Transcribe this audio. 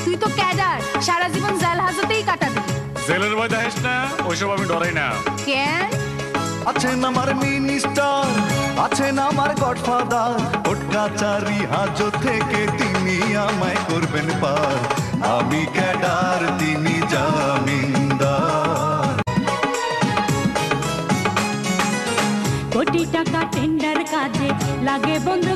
তুই তো ক্যাডার, সারা জীবন জেল হাজতেই কাটাবি। জেলের ভয় দেখিস না, ওইসব আমি ডরাই না। কেন? আছেন আমার মিনিস্টার, আছেন আমার গডফাদার, কোর্ট কাচারি হাজত থেকে তিনি আমায় করবেন পার। আমি ক্যাডার, তিনি জামিনদার। কোটি টাকা টেন্ডার কাজে লাগে বন্ধু